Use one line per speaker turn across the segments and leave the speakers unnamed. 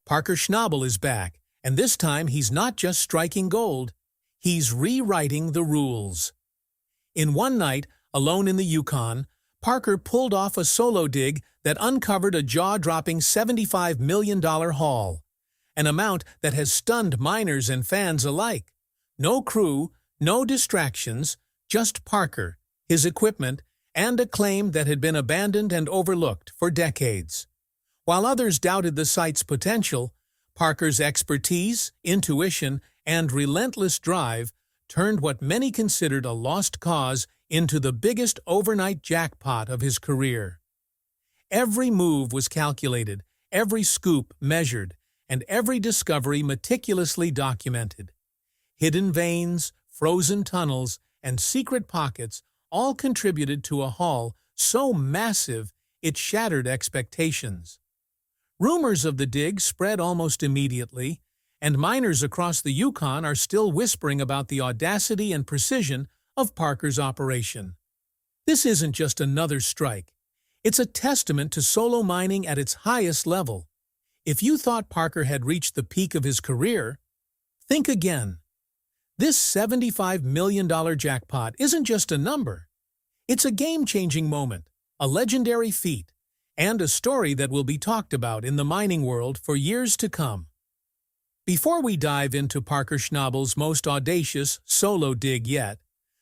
Parker Schnabel is back, and this time he's not just striking gold, he's rewriting the rules. In one night, alone in the Yukon, Parker pulled off a solo dig that uncovered a jaw-dropping $75 million haul, an amount that has stunned miners and fans alike. No crew, no distractions, just Parker, his equipment, and a claim that had been abandoned and overlooked for decades. While others doubted the site's potential, Parker's expertise, intuition, and relentless drive turned what many considered a lost cause into the biggest overnight jackpot of his career. Every move was calculated, every scoop measured, and every discovery meticulously documented. Hidden veins, frozen tunnels, and secret pockets all contributed to a haul so massive it shattered expectations. Rumors of the dig spread almost immediately, and miners across the Yukon are still whispering about the audacity and precision of Parker's operation. This isn't just another strike. It's a testament to solo mining at its highest level. If you thought Parker had reached the peak of his career, think again. This $75 million jackpot isn't just a number. It's a game-changing moment, a legendary feat, and a story that will be talked about in the mining world for years to come. Before we dive into Parker Schnabel's most audacious solo dig yet,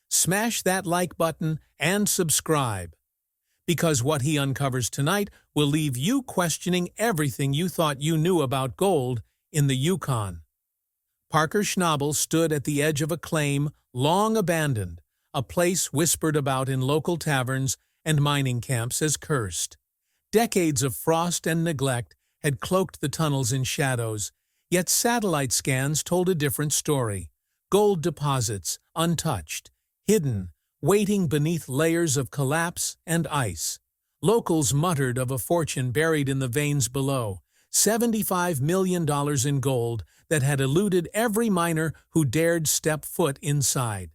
smash that like button and subscribe, because what he uncovers tonight will leave you questioning everything you thought you knew about gold in the Yukon. Parker Schnabel stood at the edge of a claim long abandoned, a place whispered about in local taverns and mining camps as cursed. Decades of frost and neglect had cloaked the tunnels in shadows, yet satellite scans told a different story. Gold deposits, untouched, hidden, waiting beneath layers of collapse and ice. Locals muttered of a fortune buried in the veins below, $75 million in gold that had eluded every miner who dared step foot inside.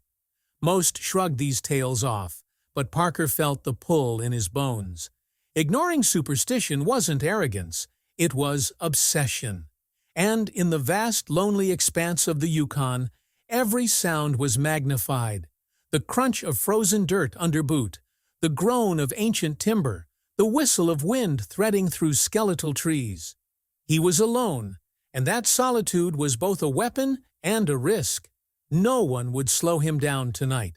Most shrugged these tales off, but Parker felt the pull in his bones. Ignoring superstition wasn't arrogance, it was obsession. And in the vast, lonely expanse of the Yukon, every sound was magnified. The crunch of frozen dirt under boot, the groan of ancient timber, the whistle of wind threading through skeletal trees. He was alone, and that solitude was both a weapon and a risk. No one would slow him down tonight.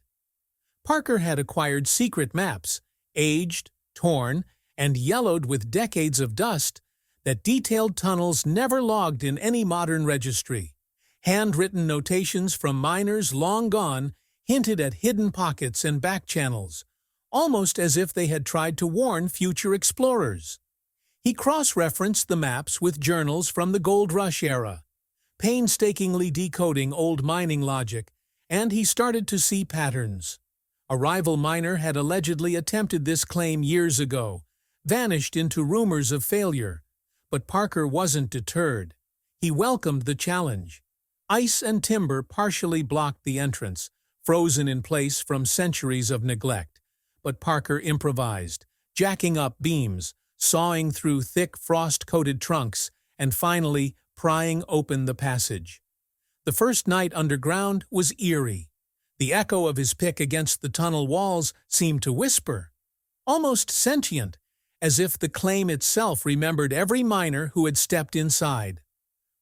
Parker had acquired secret maps, aged, torn, and yellowed with decades of dust, that detailed tunnels never logged in any modern registry. Handwritten notations from miners long gone hinted at hidden pockets and back channels, almost as if they had tried to warn future explorers. He cross-referenced the maps with journals from the Gold Rush era, painstakingly decoding old mining logic, and he started to see patterns. A rival miner had allegedly attempted this claim years ago, vanished into rumors of failure. But Parker wasn't deterred. He welcomed the challenge. Ice and timber partially blocked the entrance, frozen in place from centuries of neglect. But Parker improvised, jacking up beams, sawing through thick frost-coated trunks, and finally prying open the passage. The first night underground was eerie. The echo of his pick against the tunnel walls seemed to whisper, almost sentient, as if the claim itself remembered every miner who had stepped inside.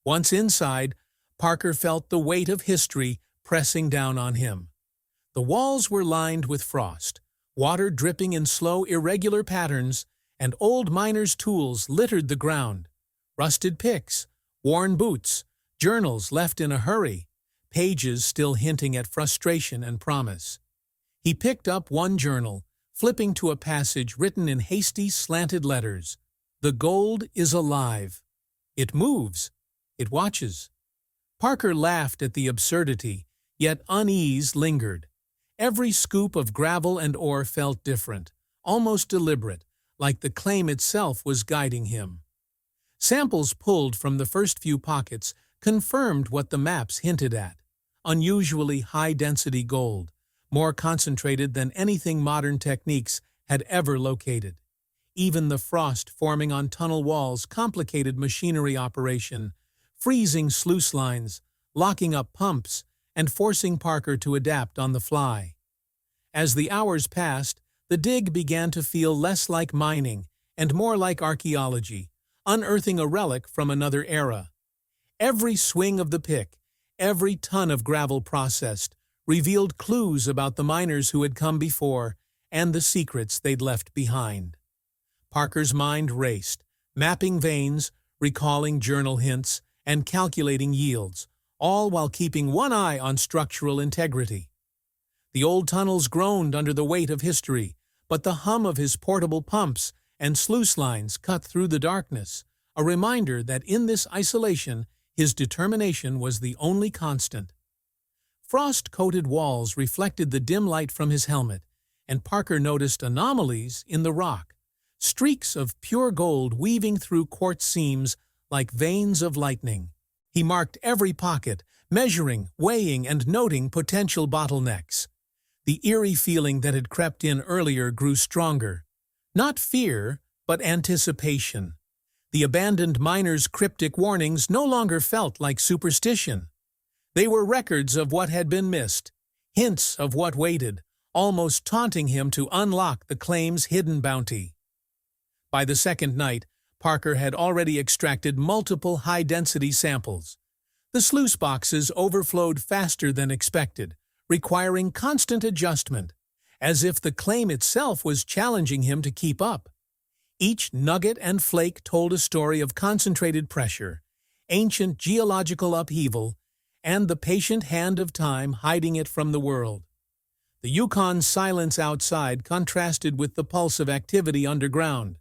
Once inside, Parker felt the weight of history pressing down on him. The walls were lined with frost, water dripping in slow, irregular patterns, and old miners' tools littered the ground. Rusted picks, worn boots, journals left in a hurry, pages still hinting at frustration and promise. He picked up one journal, flipping to a passage written in hasty, slanted letters. The gold is alive. It moves. It watches. Parker laughed at the absurdity, yet unease lingered. Every scoop of gravel and ore felt different, almost deliberate, like the claim itself was guiding him. Samples pulled from the first few pockets confirmed what the maps hinted at: unusually high-density gold, more concentrated than anything modern techniques had ever located. Even the frost forming on tunnel walls complicated machinery operation, freezing sluice lines, locking up pumps, and forcing Parker to adapt on the fly. As the hours passed, the dig began to feel less like mining and more like archaeology, unearthing a relic from another era. Every swing of the pick, every ton of gravel processed, revealed clues about the miners who had come before and the secrets they'd left behind. Parker's mind raced, mapping veins, recalling journal hints, and calculating yields, all while keeping one eye on structural integrity. The old tunnels groaned under the weight of history, but the hum of his portable pumps and sluice lines cut through the darkness, a reminder that in this isolation his determination was the only constant. Frost-coated walls reflected the dim light from his helmet, and Parker noticed anomalies in the rock, streaks of pure gold weaving through quartz seams like veins of lightning. He marked every pocket, measuring, weighing, and noting potential bottlenecks. The eerie feeling that had crept in earlier grew stronger. Not fear, but anticipation. The abandoned miners' cryptic warnings no longer felt like superstition. They were records of what had been missed, hints of what waited, almost taunting him to unlock the claim's hidden bounty. By the second night, Parker had already extracted multiple high-density samples. The sluice boxes overflowed faster than expected, requiring constant adjustment, as if the claim itself was challenging him to keep up. Each nugget and flake told a story of concentrated pressure, ancient geological upheaval, and the patient hand of time hiding it from the world. The Yukon's silence outside contrasted with the pulse of activity underground.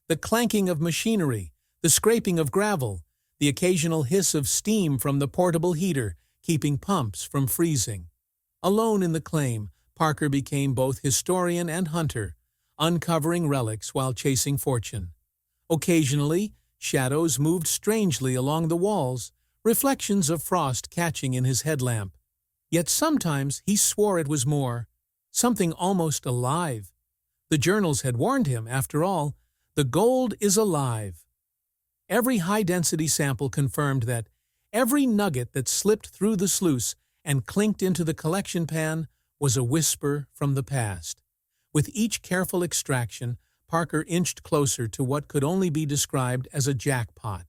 The clanking of machinery, the scraping of gravel, the occasional hiss of steam from the portable heater, keeping pumps from freezing. Alone in the claim, Parker became both historian and hunter, uncovering relics while chasing fortune. Occasionally, shadows moved strangely along the walls, reflections of frost catching in his headlamp. Yet sometimes he swore it was more, something almost alive. The journals had warned him, after all, the gold is alive. Every high-density sample confirmed that every nugget that slipped through the sluice and clinked into the collection pan was a whisper from the past. With each careful extraction, Parker inched closer to what could only be described as a jackpot,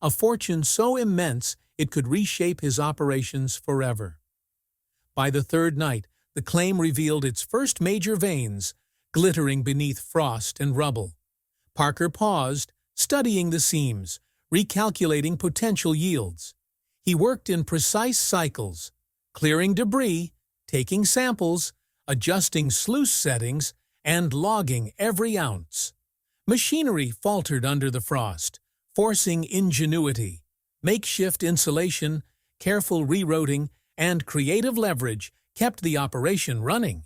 a fortune so immense it could reshape his operations forever. By the third night, the claim revealed its first major veins, glittering beneath frost and rubble. Parker paused, studying the seams, recalculating potential yields. He worked in precise cycles, clearing debris, taking samples, adjusting sluice settings, and logging every ounce. Machinery faltered under the frost, forcing ingenuity. Makeshift insulation, careful rerouting, and creative leverage kept the operation running.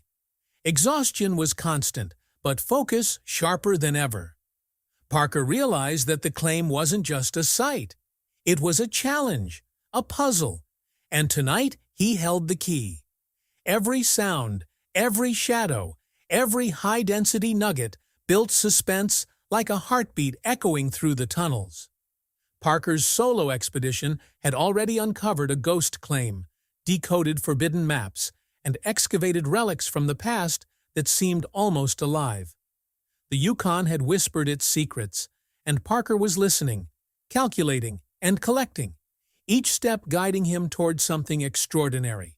Exhaustion was constant, but focus sharper than ever. Parker realized that the claim wasn't just a site. It was a challenge, a puzzle, and tonight he held the key. Every sound, every shadow, every high-density nugget built suspense like a heartbeat echoing through the tunnels. Parker's solo expedition had already uncovered a ghost claim, decoded forbidden maps, and excavated relics from the past that seemed almost alive. The Yukon had whispered its secrets, and Parker was listening, calculating, and collecting, each step guiding him toward something extraordinary.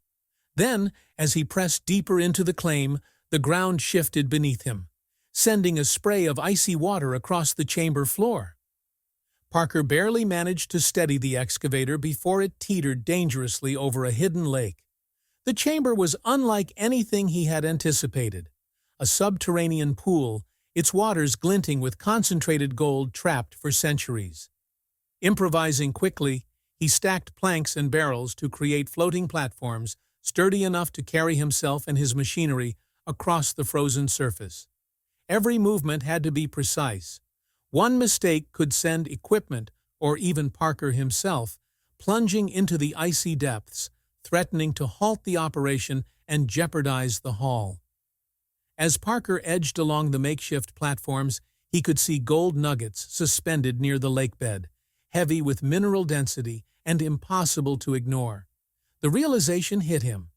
Then, as he pressed deeper into the claim, the ground shifted beneath him, sending a spray of icy water across the chamber floor. Parker barely managed to steady the excavator before it teetered dangerously over a hidden lake. The chamber was unlike anything he had anticipated, a subterranean pool, its waters glinting with concentrated gold trapped for centuries. Improvising quickly, he stacked planks and barrels to create floating platforms sturdy enough to carry himself and his machinery across the frozen surface. Every movement had to be precise. One mistake could send equipment, or even Parker himself, plunging into the icy depths, threatening to halt the operation and jeopardize the haul. As Parker edged along the makeshift platforms, he He could see gold nuggets suspended near the lakebed, heavy with mineral density and impossible to ignore. The realization hit him.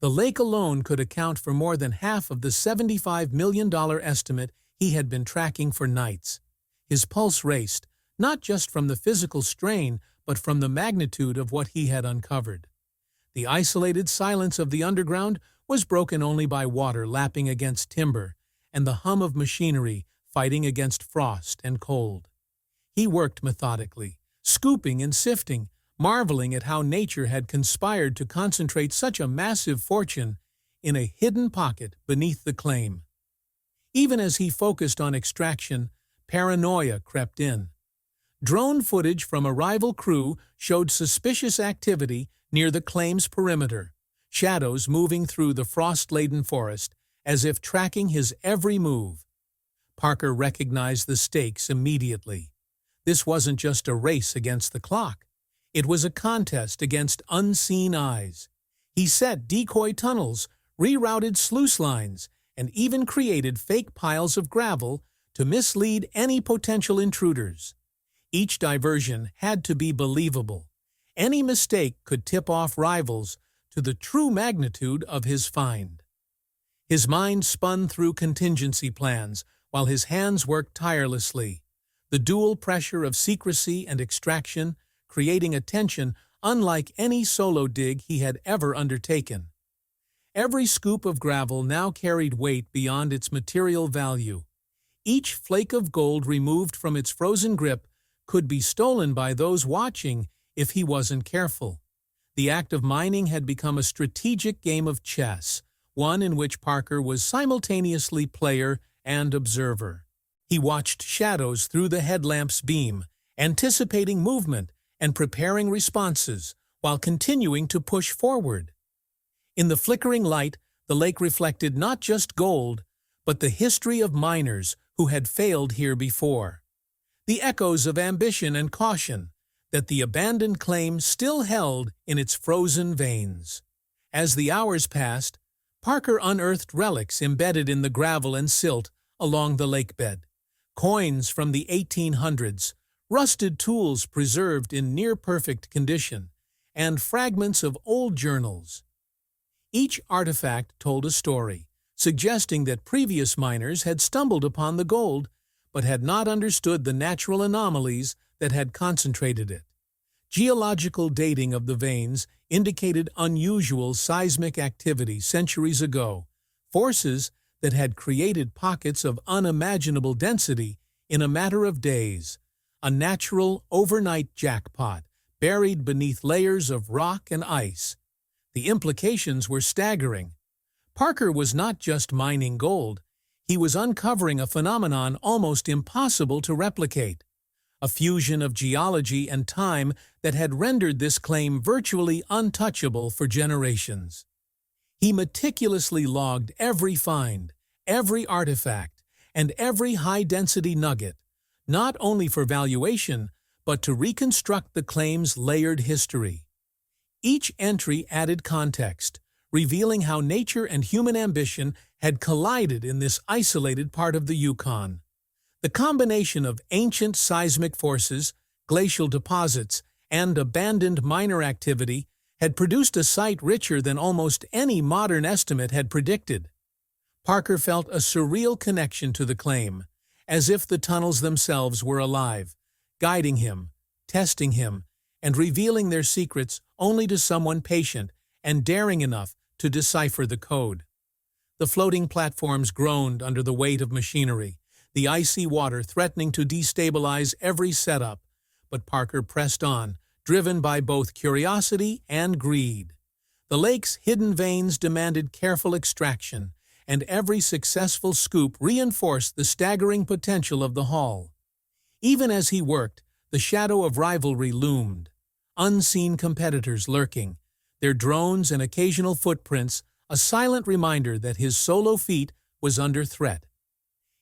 The lake alone could account for more than half of the $75 million estimate he had been tracking for nights. His pulse raced, not just from the physical strain, but from the magnitude of what he had uncovered. The isolated silence of the underground was broken only by water lapping against timber and the hum of machinery fighting against frost and cold. He worked methodically, scooping and sifting, marveling at how nature had conspired to concentrate such a massive fortune in a hidden pocket beneath the claim. Even as he focused on extraction, paranoia crept in. Drone footage from a rival crew showed suspicious activity near the claim's perimeter, shadows moving through the frost-laden forest as if tracking his every move. Parker recognized the stakes immediately. This wasn't just a race against the clock. It was a contest against unseen eyes. He set decoy tunnels, rerouted sluice lines, and even created fake piles of gravel to mislead any potential intruders. Each diversion had to be believable. Any mistake could tip off rivals to the true magnitude of his find. His mind spun through contingency plans while his hands worked tirelessly, the dual pressure of secrecy and extraction creating a tension unlike any solo dig he had ever undertaken. Every scoop of gravel now carried weight beyond its material value. Each flake of gold removed from its frozen grip could be stolen by those watching if he wasn't careful. The act of mining had become a strategic game of chess, one in which Parker was simultaneously player and observer. He watched shadows through the headlamp's beam, anticipating movement and preparing responses while continuing to push forward. In the flickering light, the lake reflected not just gold, but the history of miners who had failed here before. The echoes of ambition and caution that the abandoned claim still held in its frozen veins. As the hours passed, Parker unearthed relics embedded in the gravel and silt along the lakebed. Coins from the 1800s, rusted tools preserved in near-perfect condition, and fragments of old journals. Each artifact told a story, suggesting that previous miners had stumbled upon the gold but had not understood the natural anomalies that had concentrated it. Geological dating of the veins indicated unusual seismic activity centuries ago, forces that had created pockets of unimaginable density in a matter of days, a natural overnight jackpot buried beneath layers of rock and ice. The implications were staggering. Parker was not just mining gold, he was uncovering a phenomenon almost impossible to replicate, a fusion of geology and time that had rendered this claim virtually untouchable for generations. He meticulously logged every find, every artifact, and every high-density nugget, not only for valuation, but to reconstruct the claim's layered history. Each entry added context, revealing how nature and human ambition had collided in this isolated part of the Yukon. The combination of ancient seismic forces, glacial deposits, and abandoned miner activity had produced a site richer than almost any modern estimate had predicted. Parker felt a surreal connection to the claim, as if the tunnels themselves were alive, guiding him, testing him, and revealing their secrets only to someone patient and daring enough to decipher the code. The floating platforms groaned under the weight of machinery, the icy water threatening to destabilize every setup, but Parker pressed on, driven by both curiosity and greed. The lake's hidden veins demanded careful extraction, and every successful scoop reinforced the staggering potential of the haul. Even as he worked, the shadow of rivalry loomed, unseen competitors lurking, their drones and occasional footprints a silent reminder that his solo feat was under threat.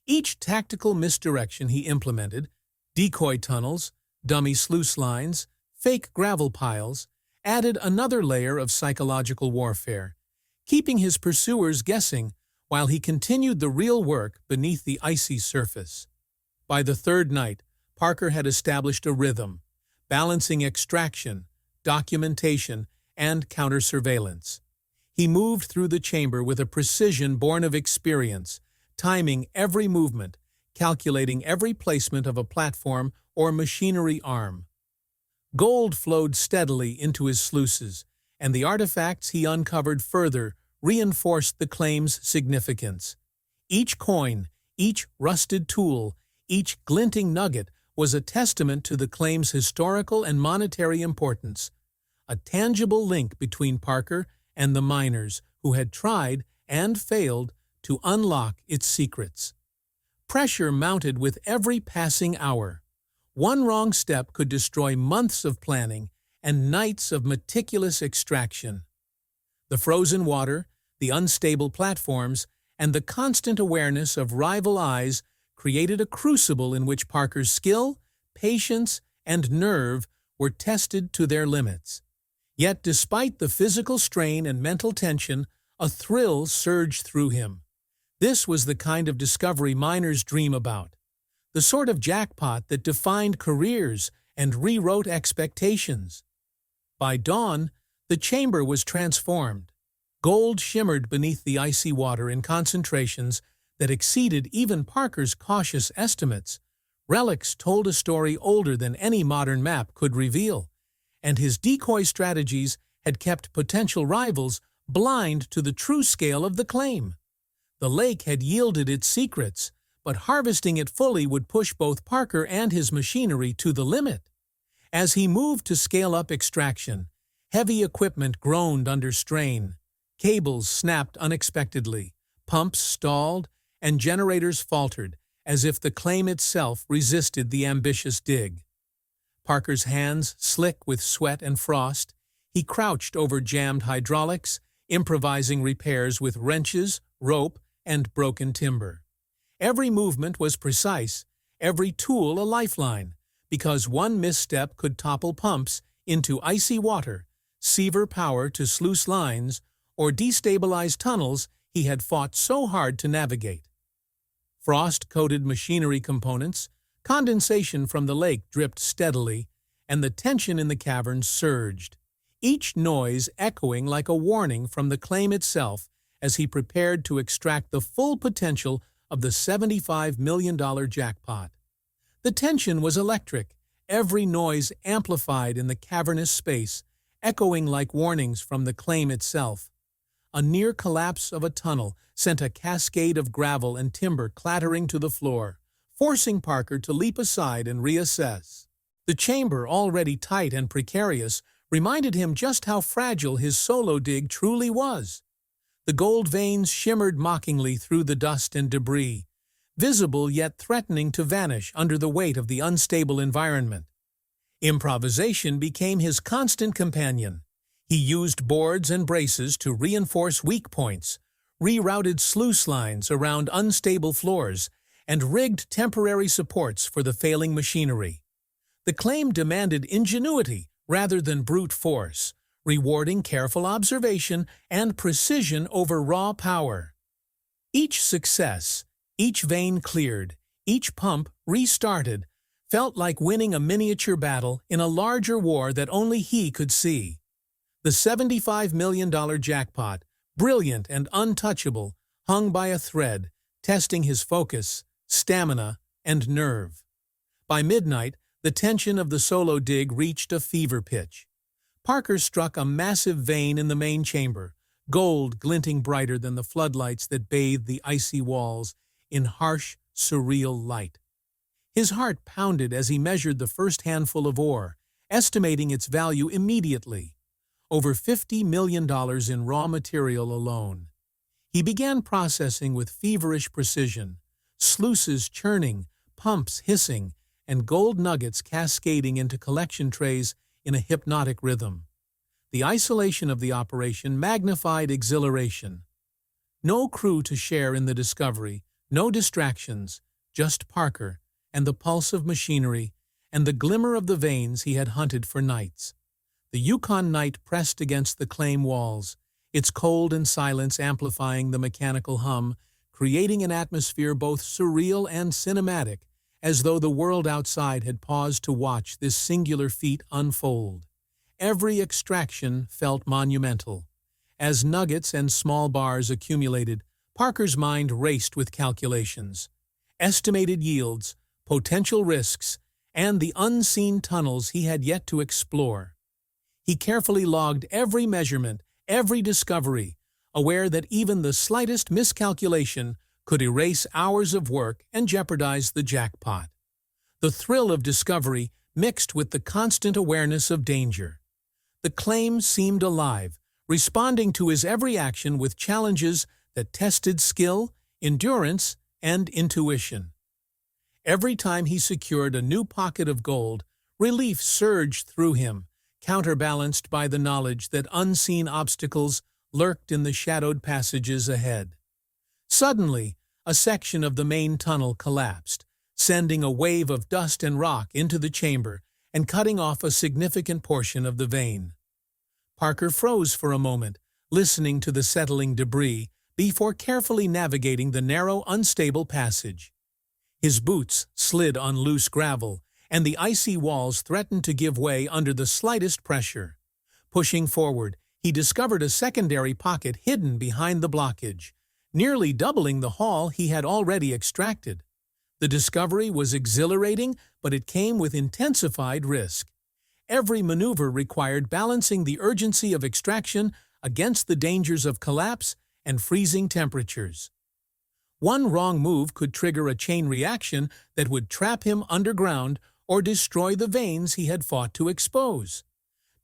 Each tactical misdirection he implemented, decoy tunnels, dummy sluice lines, fake gravel piles, added another layer of psychological warfare, keeping his pursuers guessing while he continued the real work beneath the icy surface. By the third night, Parker had established a rhythm, balancing extraction, documentation, and counter-surveillance. He moved through the chamber with a precision born of experience, timing every movement, calculating every placement of a platform or machinery arm. Gold flowed steadily into his sluices, and the artifacts he uncovered further reinforced the claim's significance. Each coin, each rusted tool, each glinting nugget was a testament to the claim's historical and monetary importance, a tangible link between Parker and the miners who had tried and failed to unlock its secrets. Pressure mounted with every passing hour. One wrong step could destroy months of planning and nights of meticulous extraction. The frozen water, the unstable platforms, and the constant awareness of rival eyes created a crucible in which Parker's skill, patience, and nerve were tested to their limits. Yet despite the physical strain and mental tension, a thrill surged through him. This was the kind of discovery miners dream about, the sort of jackpot that defined careers and rewrote expectations. By dawn, the chamber was transformed. Gold shimmered beneath the icy water in concentrations that exceeded even Parker's cautious estimates. Relics told a story older than any modern map could reveal, and his decoy strategies had kept potential rivals blind to the true scale of the claim. The lake had yielded its secrets, but harvesting it fully would push both Parker and his machinery to the limit. As he moved to scale up extraction, heavy equipment groaned under strain. Cables snapped unexpectedly, pumps stalled, and generators faltered, as if the claim itself resisted the ambitious dig. Parker's hands slick with sweat and frost, he crouched over jammed hydraulics, improvising repairs with wrenches, rope, and broken timber. Every movement was precise, every tool a lifeline, because one misstep could topple pumps into icy water, sever power to sluice lines, or destabilize tunnels he had fought so hard to navigate. Frost-coated machinery components, condensation from the lake dripped steadily, and the tension in the cavern surged, each noise echoing like a warning from the claim itself as he prepared to extract the full potential of the $75 million jackpot. The tension was electric, every noise amplified in the cavernous space, echoing like warnings from the claim itself. A near collapse of a tunnel sent a cascade of gravel and timber clattering to the floor, forcing Parker to leap aside and reassess. The chamber, already tight and precarious, reminded him just how fragile his solo dig truly was. The gold veins shimmered mockingly through the dust and debris, visible yet threatening to vanish under the weight of the unstable environment. Improvisation became his constant companion. He used boards and braces to reinforce weak points, rerouted sluice lines around unstable floors, and rigged temporary supports for the failing machinery. The claim demanded ingenuity rather than brute force, rewarding careful observation and precision over raw power. Each success, each vein cleared, each pump restarted, felt like winning a miniature battle in a larger war that only he could see. The $75 million jackpot, brilliant and untouchable, hung by a thread, testing his focus, stamina, and nerve. By midnight, the tension of the solo dig reached a fever pitch. Parker struck a massive vein in the main chamber, gold glinting brighter than the floodlights that bathed the icy walls in harsh, surreal light. His heart pounded as he measured the first handful of ore, estimating its value immediately. Over $50 million in raw material alone. He began processing with feverish precision, sluices churning, pumps hissing, and gold nuggets cascading into collection trays in a hypnotic rhythm. The isolation of the operation magnified exhilaration. No crew to share in the discovery, no distractions, just Parker and the pulse of machinery and the glimmer of the veins he had hunted for nights. The Yukon night pressed against the claim walls, its cold and silence amplifying the mechanical hum, creating an atmosphere both surreal and cinematic as though the world outside had paused to watch this singular feat unfold. Every extraction felt monumental. As nuggets and small bars accumulated, Parker's mind raced with calculations. Estimated yields, potential risks, and the unseen tunnels he had yet to explore. He carefully logged every measurement, every discovery, aware that even the slightest miscalculation could erase hours of work and jeopardize the jackpot. The thrill of discovery mixed with the constant awareness of danger. The claim seemed alive, responding to his every action with challenges that tested skill, endurance, and intuition. Every time he secured a new pocket of gold, relief surged through him, counterbalanced by the knowledge that unseen obstacles lurked in the shadowed passages ahead. Suddenly, a section of the main tunnel collapsed, sending a wave of dust and rock into the chamber and cutting off a significant portion of the vein. Parker froze for a moment, listening to the settling debris before carefully navigating the narrow, unstable passage. His boots slid on loose gravel, and the icy walls threatened to give way under the slightest pressure. Pushing forward, he discovered a secondary pocket hidden behind the blockage, nearly doubling the haul he had already extracted. The discovery was exhilarating, but it came with intensified risk. Every maneuver required balancing the urgency of extraction against the dangers of collapse and freezing temperatures. One wrong move could trigger a chain reaction that would trap him underground or destroy the veins he had fought to expose.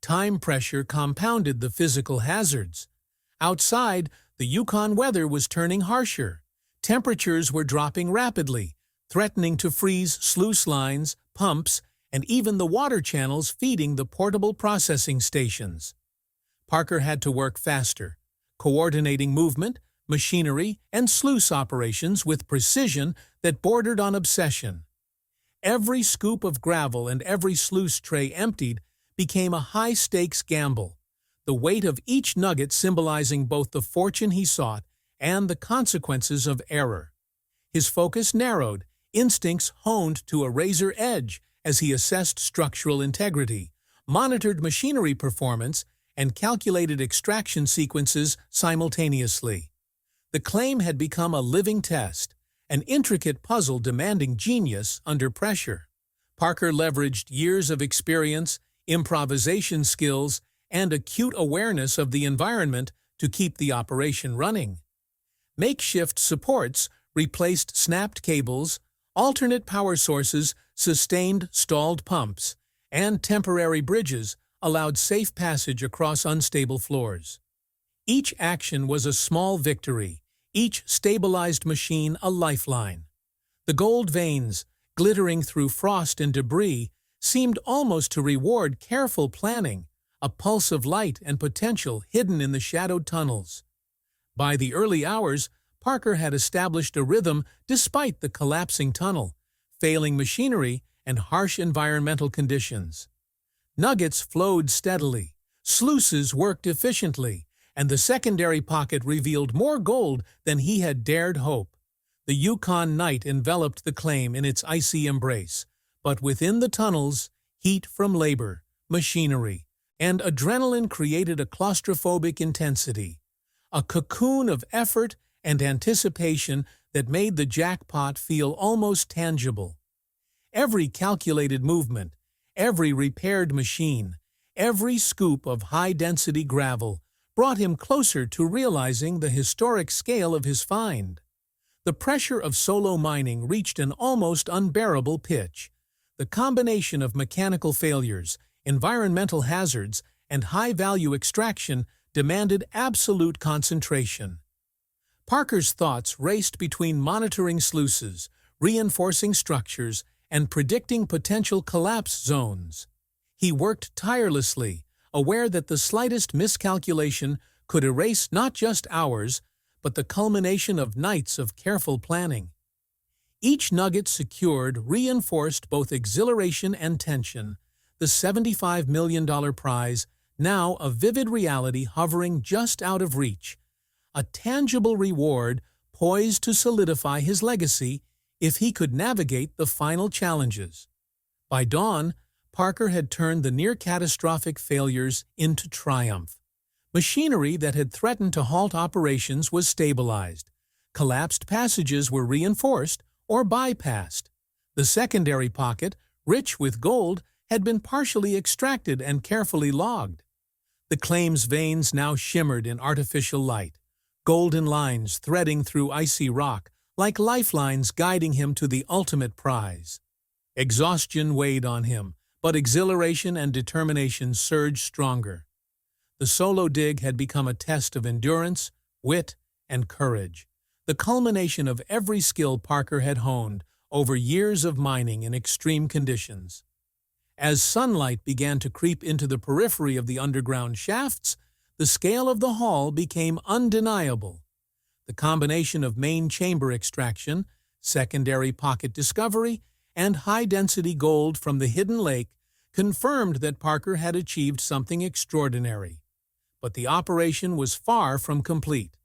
Time pressure compounded the physical hazards. Outside, the Yukon weather was turning harsher. Temperatures were dropping rapidly, threatening to freeze sluice lines, pumps, and even the water channels feeding the portable processing stations. Parker had to work faster, coordinating movement, machinery, and sluice operations with precision that bordered on obsession. Every scoop of gravel and every sluice tray emptied became a high-stakes gamble, the weight of each nugget symbolizing both the fortune he sought and the consequences of error. His focus narrowed, instincts honed to a razor edge as he assessed structural integrity, monitored machinery performance, and calculated extraction sequences simultaneously. The claim had become a living test, an intricate puzzle demanding genius under pressure. Parker leveraged years of experience, improvisation skills, and acute awareness of the environment to keep the operation running. Makeshift supports replaced snapped cables, alternate power sources sustained stalled pumps, and temporary bridges allowed safe passage across unstable floors. Each action was a small victory, each stabilized machine a lifeline. The gold veins, glittering through frost and debris, seemed almost to reward careful planning, a pulse of light and potential hidden in the shadowed tunnels. By the early hours, Parker had established a rhythm despite the collapsing tunnel, failing machinery, and harsh environmental conditions. Nuggets flowed steadily, sluices worked efficiently, and the secondary pocket revealed more gold than he had dared hope. The Yukon night enveloped the claim in its icy embrace, but within the tunnels, heat from labor, machinery, and adrenaline created a claustrophobic intensity, a cocoon of effort and anticipation that made the jackpot feel almost tangible. Every calculated movement, every repaired machine, every scoop of high-density gravel brought him closer to realizing the historic scale of his find. The pressure of solo mining reached an almost unbearable pitch. The combination of mechanical failures, environmental hazards, and high-value extraction demanded absolute concentration. Parker's thoughts raced between monitoring sluices, reinforcing structures, and predicting potential collapse zones. He worked tirelessly, aware that the slightest miscalculation could erase not just hours, but the culmination of nights of careful planning. Each nugget secured reinforced both exhilaration and tension, the $75 million prize now a vivid reality hovering just out of reach, a tangible reward poised to solidify his legacy if he could navigate the final challenges. By dawn, Parker had turned the near-catastrophic failures into triumph. Machinery that had threatened to halt operations was stabilized. Collapsed passages were reinforced or bypassed. The secondary pocket, rich with gold, had been partially extracted and carefully logged. The claim's veins now shimmered in artificial light, golden lines threading through icy rock, like lifelines guiding him to the ultimate prize. Exhaustion weighed on him, but exhilaration and determination surged stronger. The solo dig had become a test of endurance, wit, and courage, the culmination of every skill Parker had honed over years of mining in extreme conditions. As sunlight began to creep into the periphery of the underground shafts, the scale of the haul became undeniable. The combination of main chamber extraction, secondary pocket discovery, and high-density gold from the hidden lake confirmed that Parker had achieved something extraordinary. But the operation was far from complete.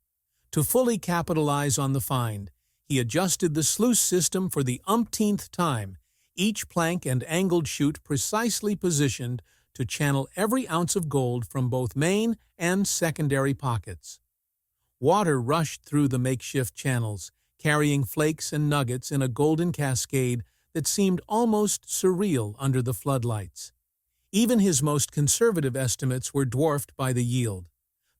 To fully capitalize on the find, he adjusted the sluice system for the umpteenth time, each plank and angled chute precisely positioned to channel every ounce of gold from both main and secondary pockets. Water rushed through the makeshift channels, carrying flakes and nuggets in a golden cascade that seemed almost surreal under the floodlights. Even his most conservative estimates were dwarfed by the yield.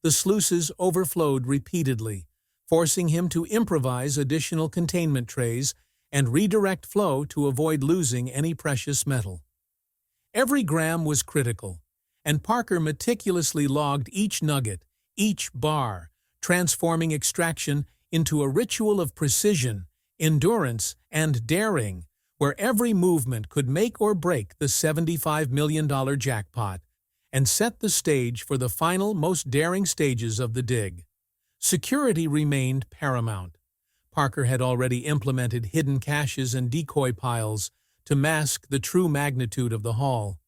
The sluices overflowed repeatedly, forcing him to improvise additional containment trays and redirect flow to avoid losing any precious metal. Every gram was critical, and Parker meticulously logged each nugget, each bar, transforming extraction into a ritual of precision, endurance, and daring, where every movement could make or break the $75 million jackpot and set the stage for the final, most daring stages of the dig. Security remained paramount. Parker had already implemented hidden caches and decoy piles to mask the true magnitude of the haul.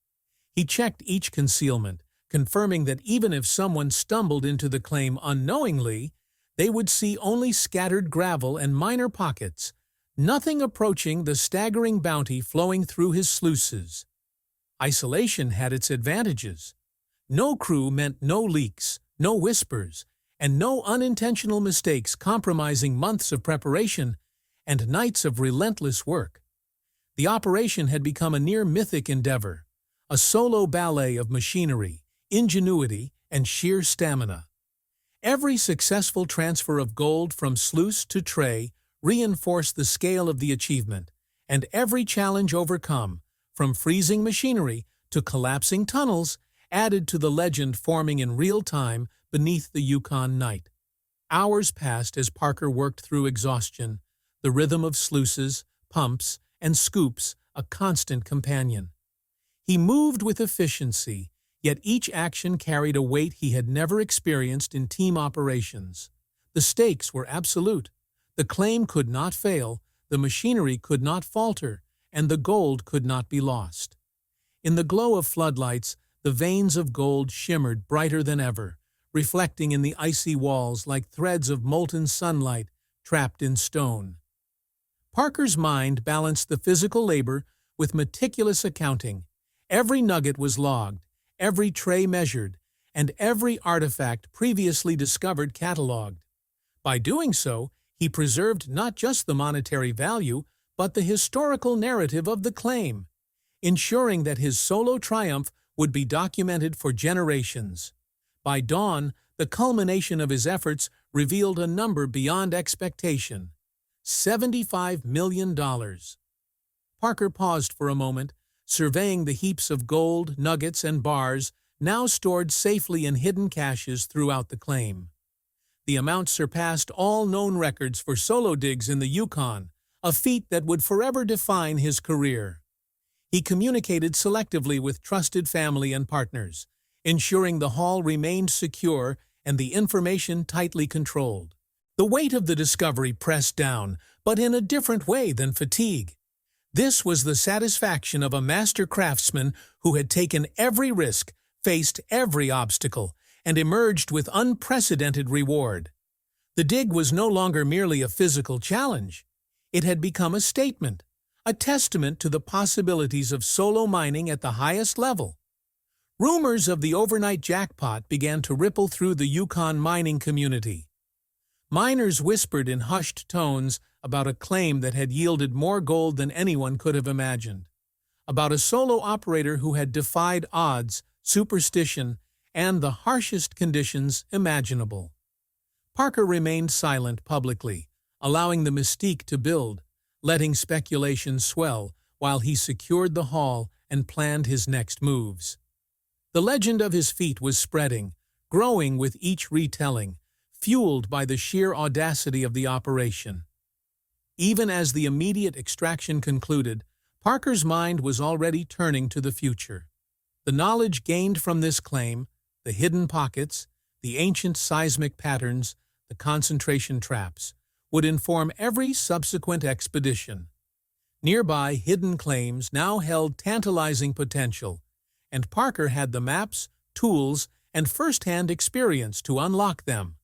He checked each concealment, confirming that even if someone stumbled into the claim unknowingly, they would see only scattered gravel and minor pockets, nothing approaching the staggering bounty flowing through his sluices. Isolation had its advantages. No crew meant no leaks, no whispers, and no unintentional mistakes compromising months of preparation and nights of relentless work. The operation had become a near mythic endeavor, a solo ballet of machinery, ingenuity, and sheer stamina. Every successful transfer of gold from sluice to tray reinforced the scale of the achievement, and every challenge overcome, from freezing machinery to collapsing tunnels, added to the legend forming in real time beneath the Yukon night. Hours passed as Parker worked through exhaustion, the rhythm of sluices, pumps, and scoops a constant companion. He moved with efficiency, yet each action carried a weight he had never experienced in team operations. The stakes were absolute. The claim could not fail, the machinery could not falter, and the gold could not be lost. In the glow of floodlights, the veins of gold shimmered brighter than ever, reflecting in the icy walls like threads of molten sunlight trapped in stone. Parker's mind balanced the physical labor with meticulous accounting. Every nugget was logged, every tray measured, and every artifact previously discovered catalogued. By doing so, he preserved not just the monetary value, but the historical narrative of the claim, ensuring that his solo triumph would be documented for generations. By dawn, the culmination of his efforts revealed a number beyond expectation: $75 million. Parker paused for a moment, surveying the heaps of gold, nuggets, and bars now stored safely in hidden caches throughout the claim. The amount surpassed all known records for solo digs in the Yukon, a feat that would forever define his career. He communicated selectively with trusted family and partners, ensuring the haul remained secure and the information tightly controlled. The weight of the discovery pressed down, but in a different way than fatigue. This was the satisfaction of a master craftsman who had taken every risk, faced every obstacle, and emerged with unprecedented reward. The dig was no longer merely a physical challenge. It had become a statement, a testament to the possibilities of solo mining at the highest level. Rumors of the overnight jackpot began to ripple through the Yukon mining community. Miners whispered in hushed tones about a claim that had yielded more gold than anyone could have imagined, about a solo operator who had defied odds, superstition, and the harshest conditions imaginable. Parker remained silent publicly, allowing the mystique to build, letting speculation swell while he secured the haul and planned his next moves. The legend of his feat was spreading, growing with each retelling, fueled by the sheer audacity of the operation. Even as the immediate extraction concluded, Parker's mind was already turning to the future. The knowledge gained from this claim, the hidden pockets, the ancient seismic patterns, the concentration traps, would inform every subsequent expedition. Nearby hidden claims now held tantalizing potential, and Parker had the maps, tools, and first-hand experience to unlock them.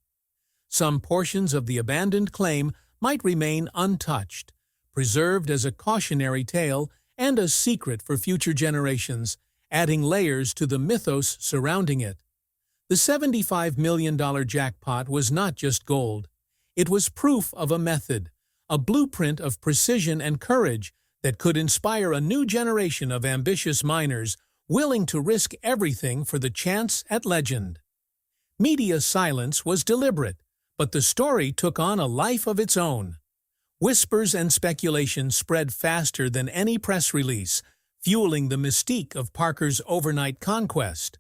Some portions of the abandoned claim might remain untouched, preserved as a cautionary tale and a secret for future generations, adding layers to the mythos surrounding it. The $75 million jackpot was not just gold. It was proof of a method, a blueprint of precision and courage that could inspire a new generation of ambitious miners willing to risk everything for the chance at legend. Media silence was deliberate, but the story took on a life of its own. Whispers and speculation spread faster than any press release, fueling the mystique of Parker's overnight conquest.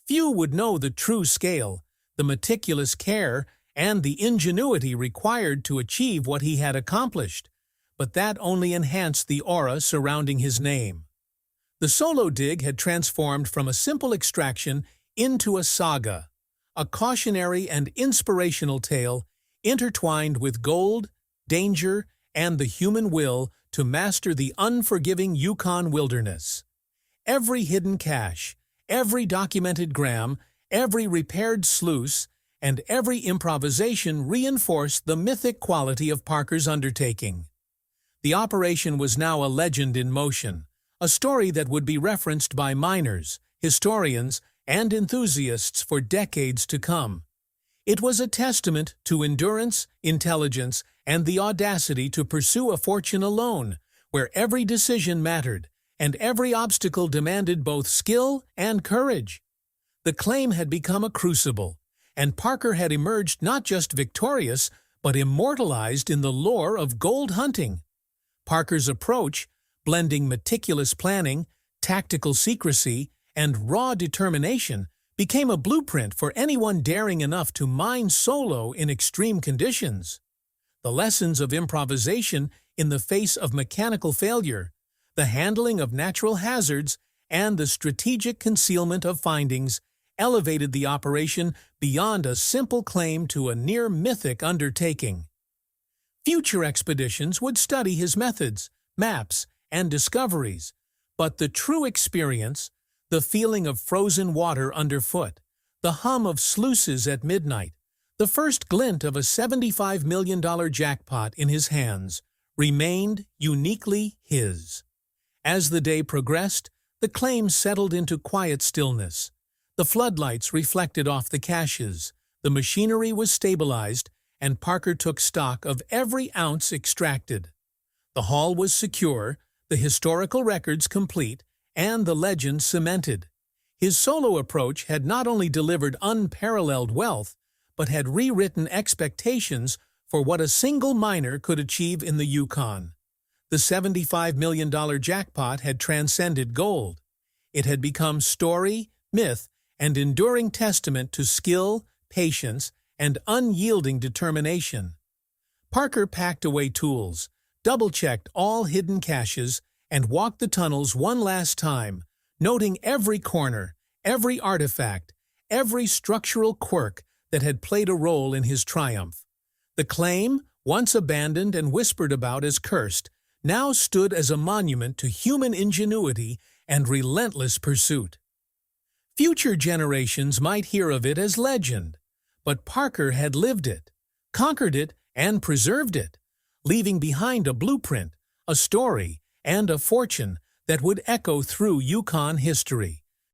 Few would know the true scale, the meticulous care, and the ingenuity required to achieve what he had accomplished, but that only enhanced the aura surrounding his name. The solo dig had transformed from a simple extraction into a saga, a cautionary and inspirational tale intertwined with gold, danger, and the human will to master the unforgiving Yukon wilderness. Every hidden cache, every documented gram, every repaired sluice, and every improvisation reinforced the mythic quality of Parker's undertaking. The operation was now a legend in motion, a story that would be referenced by miners, historians, and enthusiasts for decades to come. It was a testament to endurance, intelligence, and the audacity to pursue a fortune alone, where every decision mattered, and every obstacle demanded both skill and courage. The claim had become a crucible, and Parker had emerged not just victorious, but immortalized in the lore of gold hunting. Parker's approach, blending meticulous planning, tactical secrecy, and raw determination, became a blueprint for anyone daring enough to mine solo in extreme conditions. The lessons of improvisation in the face of mechanical failure, the handling of natural hazards, and the strategic concealment of findings elevated the operation beyond a simple claim to a near-mythic undertaking. Future expeditions would study his methods, maps, and discoveries, but the true experience, the feeling of frozen water underfoot, the hum of sluices at midnight, the first glint of a $75 million jackpot in his hands, remained uniquely his. As the day progressed, the claim settled into quiet stillness. The floodlights reflected off the caches, the machinery was stabilized, and Parker took stock of every ounce extracted. The haul was secure, the historical records complete, and the legend cemented. His solo approach had not only delivered unparalleled wealth, but had rewritten expectations for what a single miner could achieve in the Yukon. The $75 million jackpot had transcended gold. It had become story, myth, and enduring testament to skill, patience, and unyielding determination. Parker packed away tools, double-checked all hidden caches, and walked the tunnels one last time, noting every corner, every artifact, every structural quirk that had played a role in his triumph. The claim, once abandoned and whispered about as cursed, now stood as a monument to human ingenuity and relentless pursuit. Future generations might hear of it as legend, but Parker had lived it, conquered it, and preserved it, leaving behind a blueprint, a story, and a fortune that would echo through Yukon history.